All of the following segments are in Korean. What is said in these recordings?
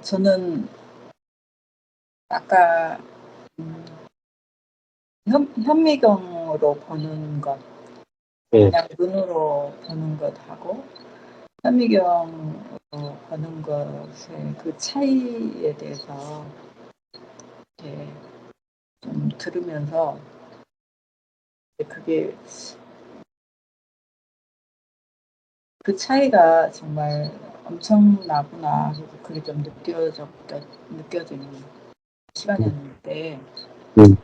저는 아까 음 현미경으로 보는 것, 예, 그냥 눈으로 보는 것하고 현미경으로 보는 것의 그 차이에 대해서 이렇게 좀 들으면서 그게 그 차이가 정말 엄청나구나 하고 그게 좀 느껴지는 음, 시간이었는데, 음,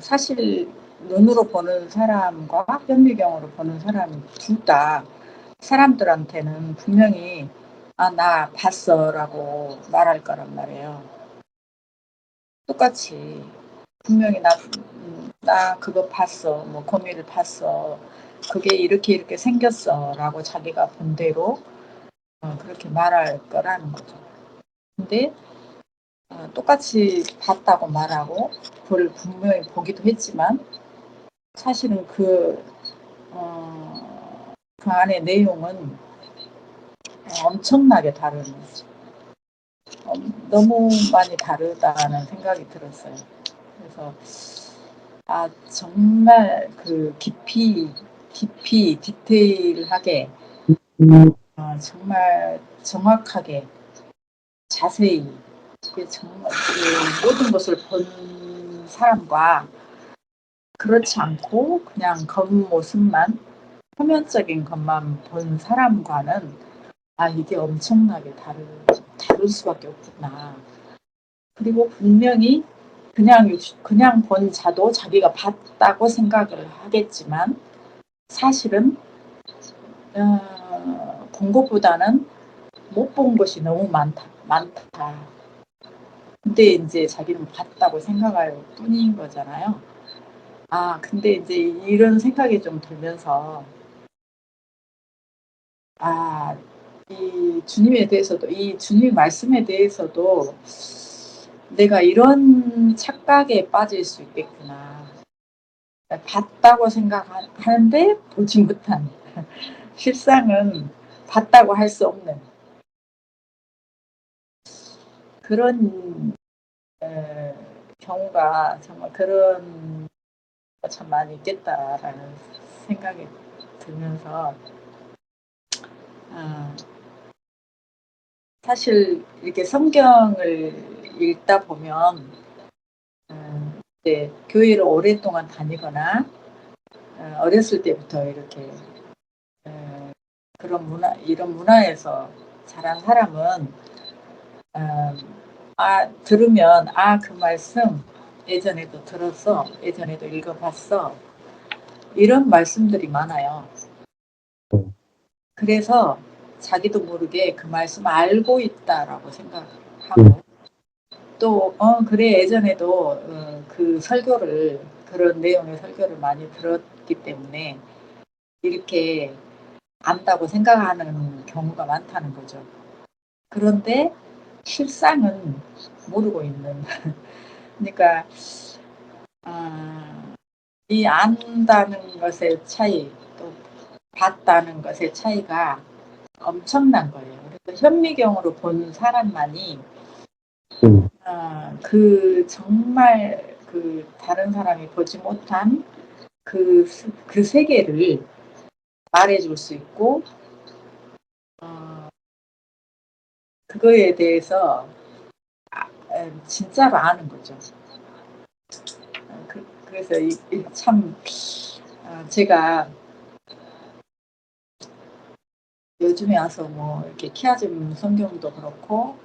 사실 눈으로 보는 사람과 현미경으로 보는 사람 둘 다 사람들한테는 분명히 아, 나 봤어라고 말할 거란 말이에요. 똑같이 분명히 나 그거 봤어, 뭐 거미를 봤어, 그게 이렇게 이렇게 생겼어라고 자기가 본 대로 그렇게 말할 거라는 거죠. 근데 똑같이 봤다고 말하고 그걸 분명히 보기도 했지만 사실은 그 안에 내용은 엄청나게 다른, 너무 많이 다르다는 생각이 들었어요. 그래서 정말 그 깊이 디테일하게 음, 정말 정확하게 자세히 정말 그 모든 것을 본 사람과 그렇지 않고 그냥 겉모습만 표면적인 것만 본 사람과는 이게 엄청나게 다를 수밖에 없구나. 그리고 분명히 그냥 본 자도 자기가 봤다고 생각을 하겠지만 사실은 본 것보다는 못 본 것이 너무 많다. 근데 이제 자기는 봤다고 생각할 뿐인 거잖아요. 근데 이제 이런 생각이 좀 들면서 아, 이 주님의 말씀에 대해서도 내가 이런 착각에 빠질 수 있겠구나. 봤다고 생각하는데 보지 못한, 실상은 봤다고 할 수 없는 그런 에, 경우가 정말 그런 참 많이 있겠다라는 생각이 들면서 아, 사실 이렇게 성경을 읽다 보면 이제 교회를 오랫동안 다니거나 어렸을 때부터 이렇게 이런 문화에서 자란 사람은 어, 들으면 그 말씀 예전에도 들었어, 예전에도 읽어봤어, 이런 말씀들이 많아요. 그래서 자기도 모르게 그 말씀 알고 있다라고 음, 생각하고 또 그래 예전에도 그런 내용의 설교를 많이 들었기 때문에 이렇게 안다고 생각하는 경우가 많다는 거죠. 그런데 실상은 모르고 있는. 그러니까 이 안다는 것의 차이, 또 봤다는 것의 차이가 엄청난 거예요. 그래서 현미경으로 본 사람만이 음, 정말 그 다른 사람이 보지 못한 그 세계를 말해줄 수 있고 그거에 대해서 진짜로 아는 거죠. 그래서 참 제가 요즘에 와서 뭐 이렇게 키아즘 성경도 그렇고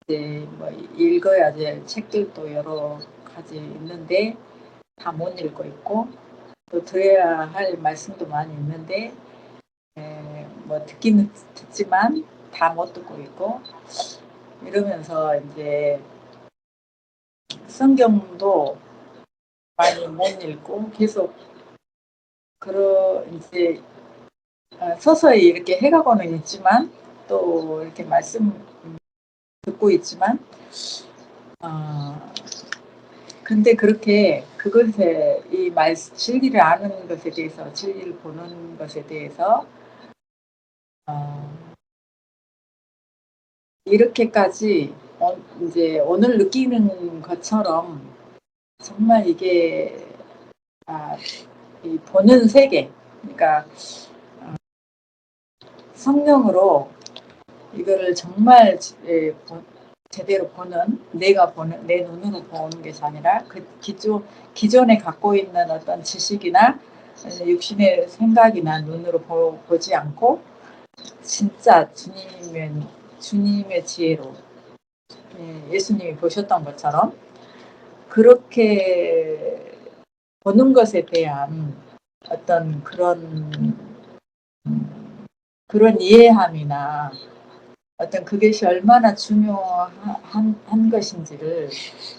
이제 뭐 읽어야 될 책들도 여러 가지 있는데 다 못 읽고 있고 또 들어야 할 말씀도 많이 있는데 뭐 듣기는 듣지만 다 못 듣고 있고 이러면서 이제 성경도 많이 못 읽고 계속 이제 서서히 이렇게 해가고는 있지만 또 이렇게 말씀 듣고 있지만 어, 근데 그렇게 그것에 진리를 아는 것에 대해서 진리를 보는 것에 대해서 어, 이렇게까지 이제 오늘 느끼는 것처럼 정말 이게 이 보는 세계, 그러니까 성령으로 이거를 정말 제대로 보는, 내가 보는, 내 눈으로 보는 것이 아니라 그 기존에 갖고 있는 어떤 지식이나 육신의 생각이나 눈으로 보지 않고 진짜 주님의 지혜로, 예수님이 보셨던 것처럼 그렇게 보는 것에 대한 어떤 그런 이해함이나 어떤 그것이 얼마나 중요한 것인지를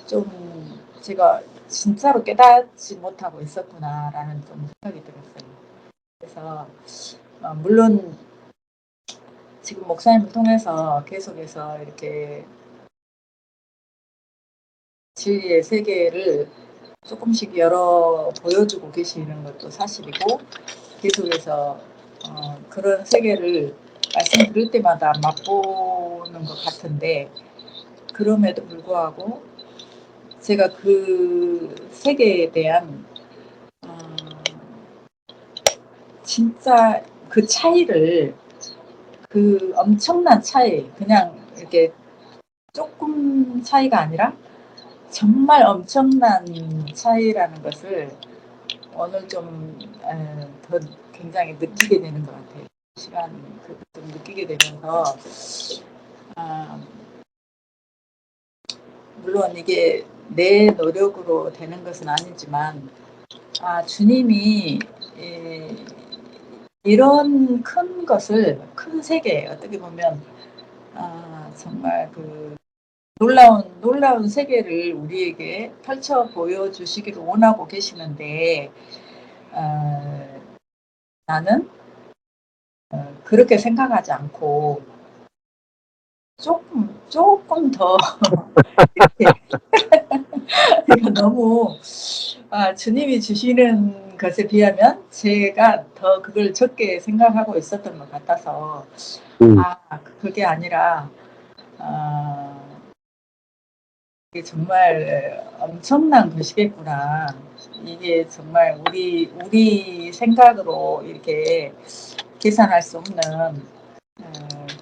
좀 제가 진짜로 깨닫지 못하고 있었구나라는 좀 생각이 들었어요. 그래서 물론 지금 목사님을 통해서 계속해서 이렇게 진리의 세계를 조금씩 보여주고 계시는 것도 사실이고, 계속해서 그런 세계를 말씀 들을 때마다 맛보는 것 같은데, 그럼에도 불구하고 제가 그 세계에 대한 진짜 그 차이를, 그 엄청난 차이, 그냥 이렇게 조금 차이가 아니라 정말 엄청난 차이라는 것을 오늘 좀 더 굉장히 느끼게 되는 것 같아요. 시간 좀 느끼게 되면서 물론 이게 내 노력으로 되는 것은 아니지만 주님이 이런 큰 것을, 큰 세계, 어떻게 보면 정말 그 놀라운 세계를 우리에게 펼쳐 보여주시기를 원하고 계시는데, 나는 그렇게 생각하지 않고 조금 더 이렇게 너무 주님이 주시는 것에 비하면 제가 더 그걸 적게 생각하고 있었던 것 같아서 그게 아니라 이게 정말 엄청난 것이겠구나. 이게 정말 우리 생각으로 이렇게 계산할 수 없는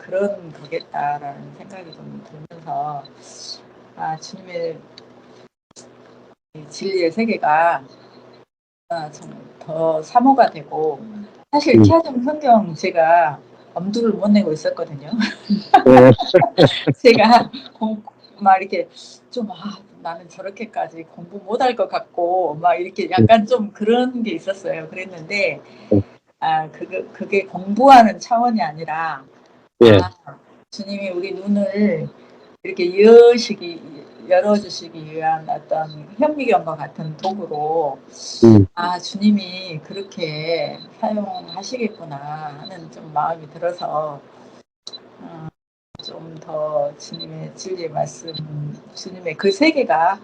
그런 거겠다라는 생각이 좀 들면서 주님의 진리의 세계가 좀 더 사모가 되고, 사실 키아즘 성경 제가 엄두를 못 내고 있었거든요. 제가 막 이렇게 좀 나는 저렇게까지 공부 못할 것 같고 막 이렇게 약간 좀 그런 게 있었어요. 그랬는데 그게 공부하는 차원이 아니라 주님이 우리 눈을 이렇게 열어주시기 위한 어떤 현미경과 같은 도구로 주님이 그렇게 사용하시겠구나 하는 좀 마음이 들어서 좀 더 주님의 진리의 말씀, 주님의 그 세계가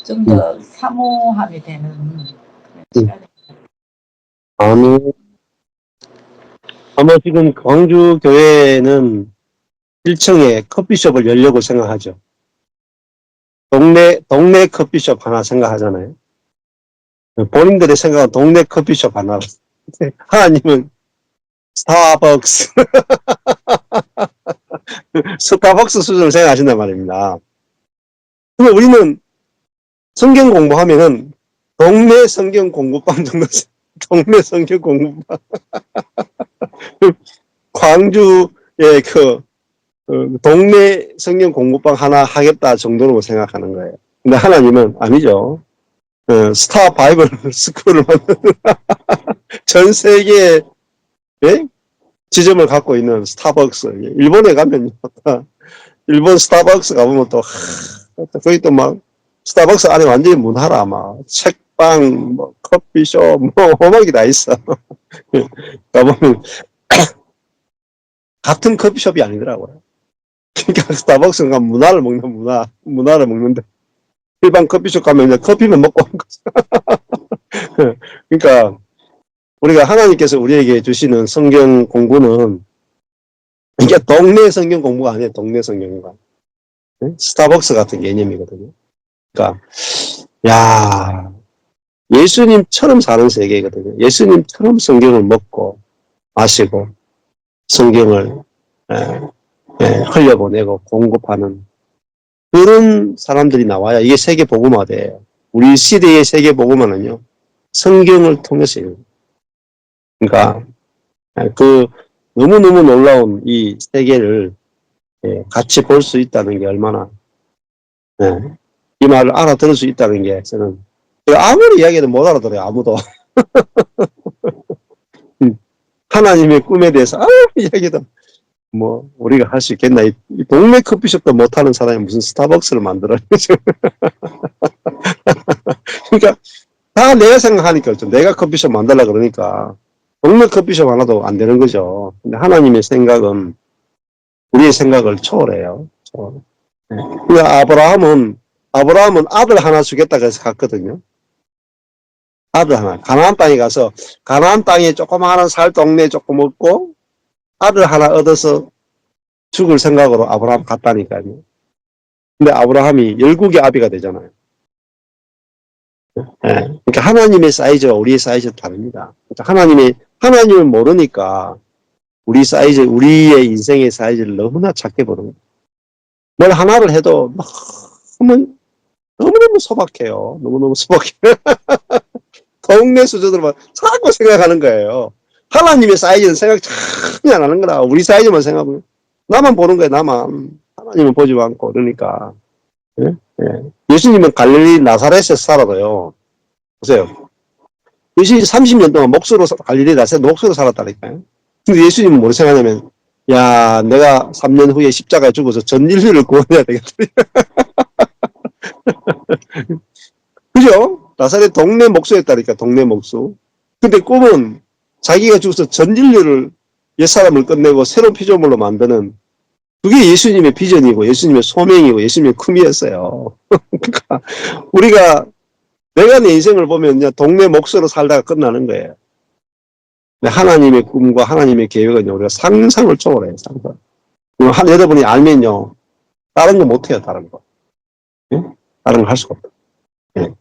좀 더 사모함이 되는 그런 시간이. 아마 지금 광주 교회는 1층에 커피숍을 열려고 생각하죠. 동네 커피숍 하나 생각하잖아요. 본인들의 생각은 동네 커피숍 하나. 하나님은 스타벅스, 스타벅스 수준을 생각하신단 말입니다. 그럼 우리는 성경 공부하면은 동네 성경 공부방 정도, 동네 성경 공부방. 광주의 동네 성경 공부방 하나 하겠다 정도로 생각하는 거예요. 근데 하나님은 아니죠. 스타 바이블 스쿨을 만드는 전 세계에 지점을 갖고 있는 스타벅스. 일본에 가면 일본 스타벅스 가보면 또 거기 또 막 스타벅스 안에 완전히 문화라 막 책방, 뭐 커피숍, 뭐 호막이 다 있어. 가보면 같은 커피숍이 아니더라고요. 그러니까 스타벅스는 가면 문화를 먹는데 일반 커피숍 가면 그냥 커피만 먹고 하는 거죠. 그러니까 우리가 하나님께서 우리에게 주시는 성경 공부는 이게 동네 성경 공부가 아니에요. 동네 성경 공부. 네? 스타벅스 같은 개념이거든요. 그러니까 야 예수님처럼 사는 세계거든요. 예수님처럼 성경을 먹고 마시고 성경을 에, 흘려보내고 공급하는 그런 사람들이 나와야 이게 세계 복음화돼요. 우리 시대의 세계 복음화는요. 성경을 통해서요. 그러니까 그 너무너무 놀라운 이 세계를 같이 볼 수 있다는 게 얼마나 이 말을 알아들을 수 있다는 게 저는 아무리 이야기해도 못 알아들어요. 아무도. 하나님의 꿈에 대해서 아무리 이야기해도 뭐 우리가 할 수 있겠나. 이 동네 커피숍도 못하는 사람이 무슨 스타벅스를 만들어요. 그러니까 다 내가 생각하니까 내가 커피숍 만들라 그러니까 동네 커피숍 하나도 안 되는 거죠. 근데 하나님의 생각은 우리의 생각을 초월해요. 초월. 그러니까 아브라함은 아들 하나 주겠다고 해서 갔거든요. 아들 하나. 가나안 땅에 가서 가나안 땅에 조그마한 살 동네 조금 얻고 아들 하나 얻어서 죽을 생각으로 아브라함 갔다니까요. 근데 아브라함이 열국의 아비가 되잖아요. 그러니까 하나님의 사이즈와 우리의 사이즈는 다릅니다. 그러니까 하나님을 모르니까 우리 사이즈, 우리의 인생의 사이즈를 너무나 작게 보는 거예요. 뭘 하나를 해도 너무너무 소박해요. 너무너무 소박해요. 동네 수준으로만 자꾸 생각하는 거예요. 하나님의 사이즈는 생각 전혀 안 하는 거라. 우리 사이즈만 생각하면 나만 보는 거예요. 나만. 하나님은 보지 않고 그러니까. 예? 예수님은 갈릴리 나사렛에서 살아도요. 보세요. 예수님이 30년 동안 갈릴리 나사렛 목수로 살았다니까요. 근데 예수님은 뭐를 생각하냐면 야 내가 3년 후에 십자가에 죽어서 전 인류를 구원해야 되겠다. 그죠? 나사렛 동네 목수였다니까, 동네 목수. 근데 꿈은 자기가 죽어서 전 인류를, 옛사람을 끝내고 새로운 피조물로 만드는 그게 예수님의 비전이고, 예수님의 소명이고, 예수님의 꿈이었어요. 그러니까, 내가 내 인생을 보면 그냥 동네 목수로 살다가 끝나는 거예요. 하나님의 꿈과 하나님의 계획은 우리가 상상을 초월해요, 상상. 여러분이 알면요, 다른 거 못해요, 다른 거. 예? 다른 거 할 수가 없다. 예.